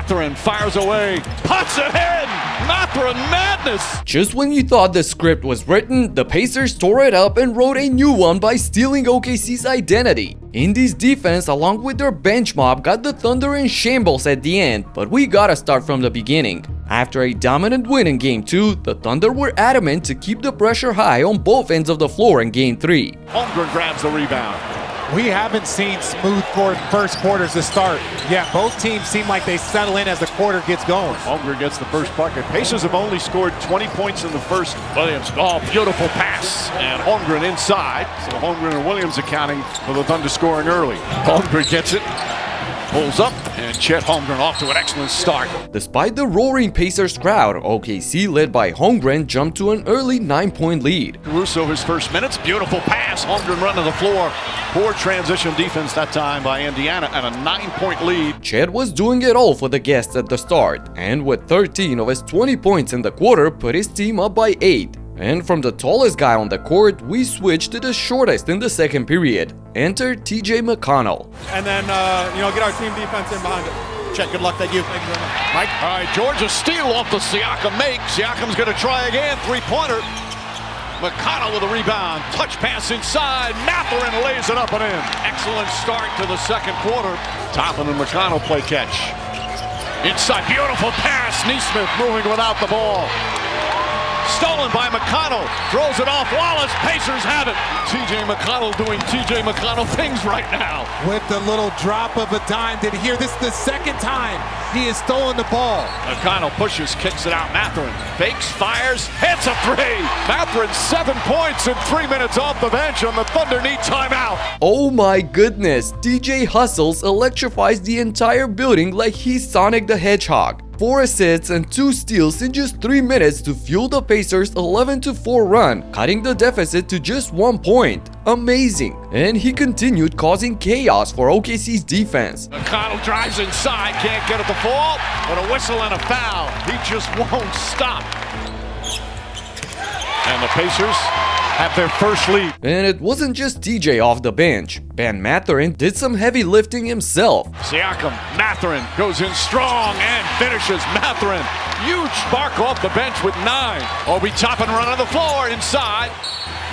Mathurin fires away, puts it in! Mathurin madness! Just when you thought the script was written, the Pacers tore it up and wrote a new one by stealing OKC's identity. Indy's defense along with their bench mob got the Thunder in shambles at the end, but we gotta start from the beginning. After a dominant win in Game 2, the Thunder were adamant to keep the pressure high on both ends of the floor in Game 3. Holmgren grabs the rebound. We haven't seen smooth first quarters to start. Yeah, both teams seem like they settle in as the quarter gets going. Holmgren gets the first bucket. Pacers have only scored 20 points in the first. Williams, beautiful pass. And Holmgren inside. So Holmgren and Williams accounting for the Thunder scoring early. Holmgren gets it. Pulls up, and Chet Holmgren off to an excellent start. Despite the roaring Pacers crowd, OKC, led by Holmgren, jumped to an early 9-point lead. Caruso, his first minutes, beautiful pass. Holmgren running the floor. Poor transition defense that time by Indiana, and a 9-point lead. Chet was doing it all for the guests at the start, and with 13 of his 20 points in the quarter, put his team up by 8. And from the tallest guy on the court, we switched to the shortest in the second period. Enter TJ McConell. And then, get our team defense in behind it. Chet, good luck. Thank you. Thank you very much. Mike. All right, Georgia steal off the Siakam make. Siakam's going to try again. Three-pointer. McConnell with a rebound. Touch pass inside. Mathurin lays it up and in. Excellent start to the second quarter. Toppin and McConnell play catch. Inside, beautiful pass. Neesmith moving without the ball. Stolen by McConnell, throws it off Wallace, Pacers have it. TJ McConnell doing TJ McConnell things right now. With the little drop of a dime. Did you hear this? The second time he has stolen the ball. McConnell pushes, kicks it out. Mathurin fakes, fires, hits a three. Mathurin 7 points in 3 minutes off the bench, and the Thunder need timeout. Oh my goodness, DJ hustles, electrifies the entire building like he's Sonic the Hedgehog. 4 assists and 2 steals in just 3 minutes to fuel the Pacers' 11-4 run, cutting the deficit to just 1 point. Amazing. And he continued causing chaos for OKC's defense. McConnell drives inside, can't get it to fall, but a whistle and a foul. He just won't stop. And the Pacers have their first lead. And it wasn't just TJ off the bench. Ben Mathurin did some heavy lifting himself. Siakam, Mathurin goes in strong and finishes. Mathurin, huge spark off the bench with 9. Obi Toppin run on the floor inside.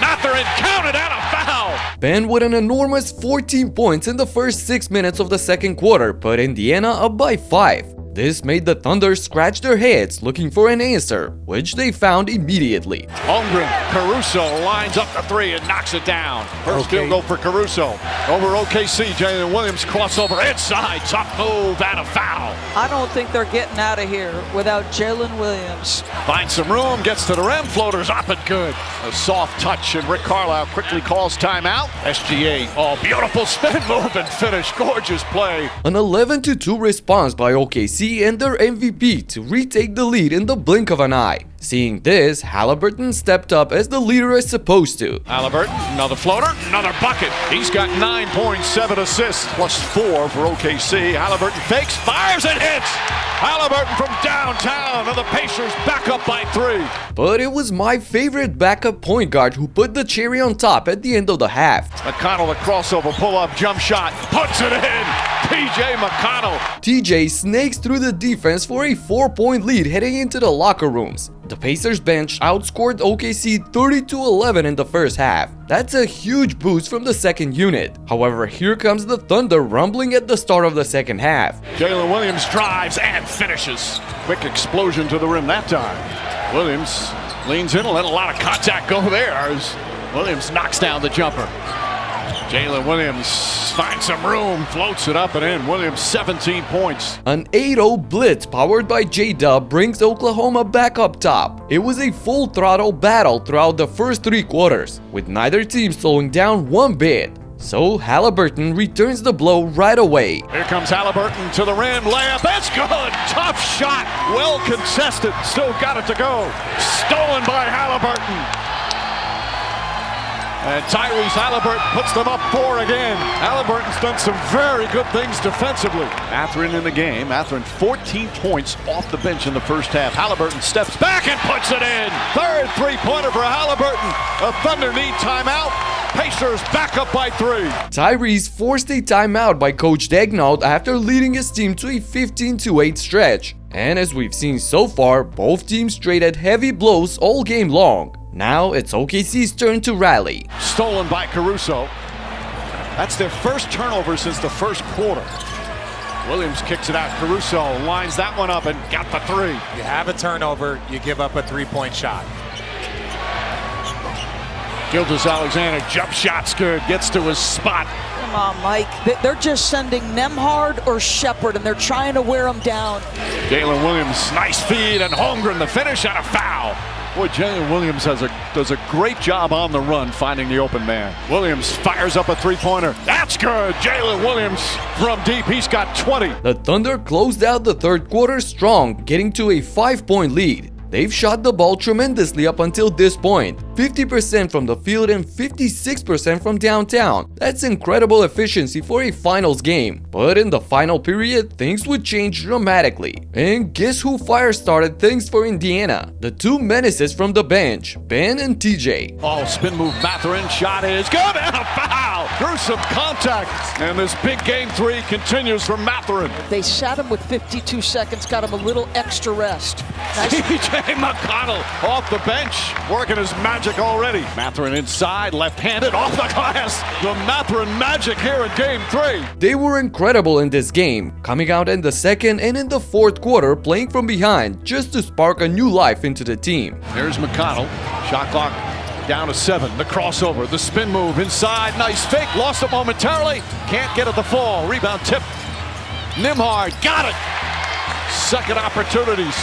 Mathurin counted and a foul. Ben with an enormous 14 points in the first 6 minutes of the second quarter put Indiana up by 5. This made the Thunder scratch their heads looking for an answer, which they found immediately. Holmgren, Caruso lines up the 3 and knocks it down. First field goal for Caruso. Over OKC, Jalen Williams crossover inside, tough move and a foul. I don't think they're getting out of here without Jalen Williams. Finds some room, gets to the rim, floaters up and good. A soft touch, and Rick Carlisle quickly calls timeout. SGA, beautiful spin move and finish, gorgeous play. An 11-2 response by OKC and their MVP to retake the lead in the blink of an eye. Seeing this, Haliburton stepped up as the leader is supposed to. Haliburton, another floater, another bucket. He's got 9 points, 7 assists, plus 4 for OKC. Haliburton fakes, fires, and hits. Haliburton from downtown, and the Pacers back up by 3. But it was my favorite backup point guard who put the cherry on top at the end of the half. McConnell, a crossover, pull-up, jump shot, puts it in. TJ McConnell. TJ snakes through the defense for a 4-point lead heading into the locker rooms. The Pacers bench outscored OKC 30-11 in the first half. That's a huge boost from the second unit. However, here comes the Thunder rumbling at the start of the second half. Jalen Williams drives and finishes. Quick explosion to the rim that time. Williams leans in and let a lot of contact go there as Williams knocks down the jumper. Jalen Williams finds some room, floats it up and in. Williams 17 points. An 8-0 blitz powered by J-Dub brings Oklahoma back up top. It was a full throttle battle throughout the first 3 quarters, with neither team slowing down one bit. So Haliburton returns the blow right away. Here comes Haliburton to the rim, layup, that's good! Tough shot, well contested, still got it to go. Stolen by Haliburton. And Tyrese Haliburton puts them up 4 again. Haliburton's done some very good things defensively. Mathurin in the game. Mathurin 14 points off the bench in the first half. Haliburton steps back and puts it in. Third three-pointer for Haliburton. The Thunder need timeout. Pacers back up by 3. Tyrese forced a timeout by Coach Daignault after leading his team to a 15-8 stretch. And as we've seen so far, both teams traded heavy blows all game long. Now it's OKC's turn to rally. Stolen by Caruso. That's their first turnover since the first quarter. Williams kicks it out. Caruso lines that one up and got the 3. You have a turnover, you give up a three-point shot. Gilgeous-Alexander, jump shot's good, gets to his spot. Come on, Mike. They're just sending Nembhard or Shepherd, and they're trying to wear them down. Jalen Williams, nice feed, and Holmgren the finish on a foul. Boy, Jalen Williams does a great job on the run finding the open man. Williams fires up a three-pointer. That's good. Jalen Williams from deep. He's got 20. The Thunder closed out the third quarter strong, getting to a 5-point lead. They've shot the ball tremendously up until this point, 50% from the field and 56% from downtown. That's incredible efficiency for a finals game. But in the final period, things would change dramatically. And guess who fire-started things for Indiana? The two menaces from the bench, Ben and TJ. Oh, spin move, Mathurin, shot is good, and a foul! Gruesome contact, and this big game 3 continues for Mathurin. They sat him with 52 seconds, got him a little extra rest. Nice. TJ McConell off the bench, working his magic already. Mathurin inside, left-handed, off the glass. The Mathurin magic here in game 3. They were incredible in this game, coming out in the second and in the fourth quarter playing from behind just to spark a new life into the team. There's McConnell, shot clock down to 7. The crossover, the spin move inside, nice fake, lost it momentarily, can't get it to fall. Rebound tip, Nembhard got it. Second opportunities.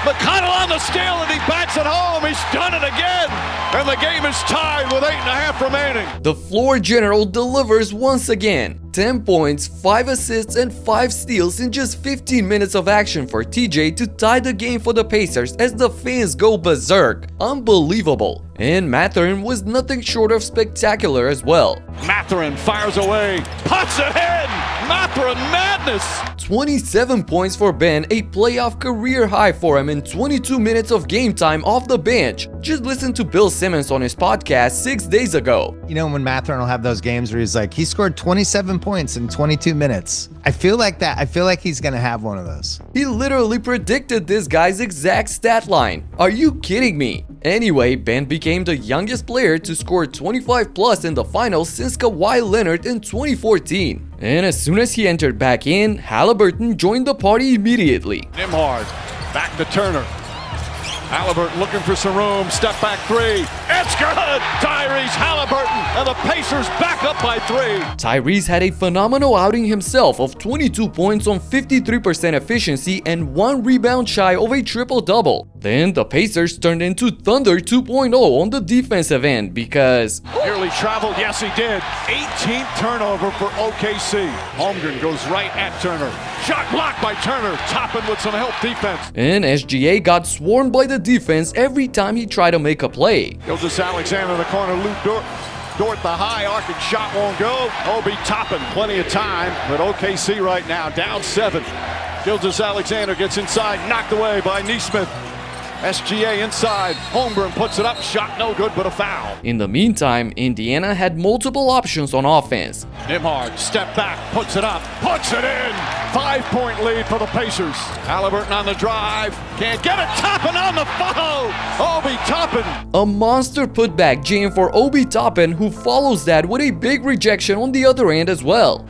McConnell on the steal, and he bats it home. He's done it again, and the game is tied with 8.5 remaining. The floor general delivers once again. 10 points, 5 assists, and 5 steals in just 15 minutes of action for TJ to tie the game for the Pacers as the fans go berserk. Unbelievable. And Mathurin was nothing short of spectacular as well. Mathurin fires away, puts it in! Mathurin madness! 27 points for Ben, a playoff career high for him in 22 minutes of game time off the bench. Just listen to Bill Simmons on his podcast 6 days ago. You know, when Mathurin will have those games where he's like, he scored 27 points in 22 minutes. I feel like that. I feel like he's going to have one of those. He literally predicted this guy's exact stat line. Are you kidding me? Anyway, Ben became the youngest player to score 25 plus in the finals since Kawhi Leonard in 2014. And as soon as he entered back in, Haliburton joined the party immediately. Nembhard, back to Turner. Haliburton looking for some room, step back 3. It's good! Tyrese Haliburton, and the Pacers back up by 3. Tyrese had a phenomenal outing himself of 22 points on 53% efficiency and 1 rebound shy of a triple-double. Then the Pacers turned into Thunder 2.0 on the defensive end because... Nearly traveled, yes he did. 18th turnover for OKC. Holmgren goes right at Turner. Shot blocked by Turner, Toppin with some help defense. And SGA got swarmed by the defense every time he tried to make a play. Gilgeous-Alexander in the corner, Luke Dort the high arcing shot won't go. Obi Toppin, plenty of time, but OKC right now down 7. Gilgeous-Alexander gets inside, knocked away by Nesmith. SGA inside, Holmgren puts it up, shot no good but a foul. In the meantime, Indiana had multiple options on offense. Nembhard, step back, puts it up, puts it in! 5-point lead for the Pacers. Haliburton on the drive, can't get it, Toppin on the follow! Obi Toppin! A monster putback jam for Obi Toppin, who follows that with a big rejection on the other end as well.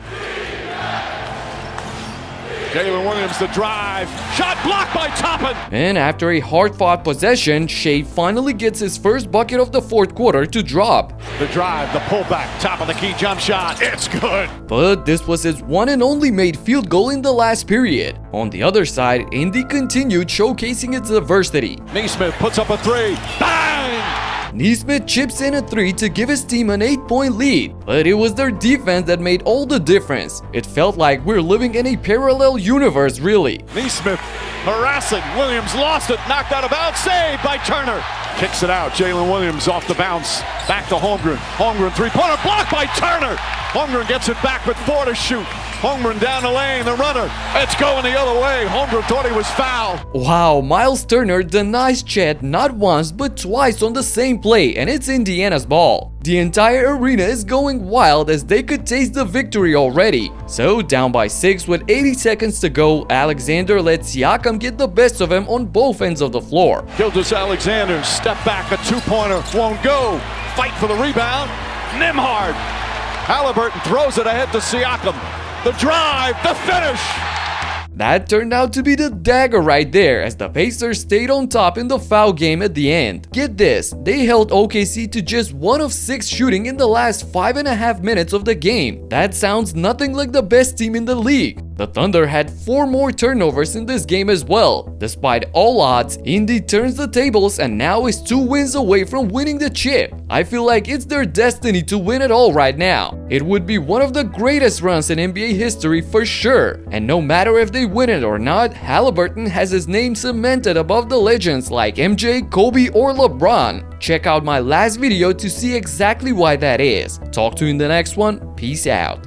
Jalen Williams the drive, shot blocked by Toppin! And after a hard-fought possession, Shea finally gets his first bucket of the fourth quarter to drop. The drive, the pullback, top of the key jump shot, it's good! But this was his one and only made field goal in the last period. On the other side, Indy continued showcasing its diversity. Nesmith puts up a 3, bang! Nesmith chips in a 3 to give his team an 8-point lead, but it was their defense that made all the difference. It felt like we're living in a parallel universe, really. Nesmith harassing, Williams lost it, knocked out of bounds, saved by Turner. Kicks it out. Jalen Williams off the bounce. Back to Holmgren. Holmgren three-pointer blocked by Turner. Holmgren gets it back with 4 to shoot. Holmgren down the lane, the runner. It's going the other way. Holmgren thought he was fouled. Wow, Miles Turner denies Chet not once but twice on the same play, and it's Indiana's ball. The entire arena is going wild as they could taste the victory already. So down by 6 with 80 seconds to go, Alexander let Siakam get the best of him on both ends of the floor. Gilgeous-Alexander, step back, a two-pointer, won't go. Fight for the rebound. Nembhard. Haliburton throws it ahead to Siakam. The drive, the finish. That turned out to be the dagger right there as the Pacers stayed on top in the foul game at the end. Get this, they held OKC to just 1 of 6 shooting in the last 5.5 minutes of the game. That sounds nothing like the best team in the league. The Thunder had 4 more turnovers in this game as well. Despite all odds, Indy turns the tables and now is 2 wins away from winning the chip. I feel like it's their destiny to win it all right now. It would be one of the greatest runs in NBA history for sure. And no matter if they win it or not, Haliburton has his name cemented above the legends like MJ, Kobe, or LeBron. Check out my last video to see exactly why that is. Talk to you in the next one. Peace out.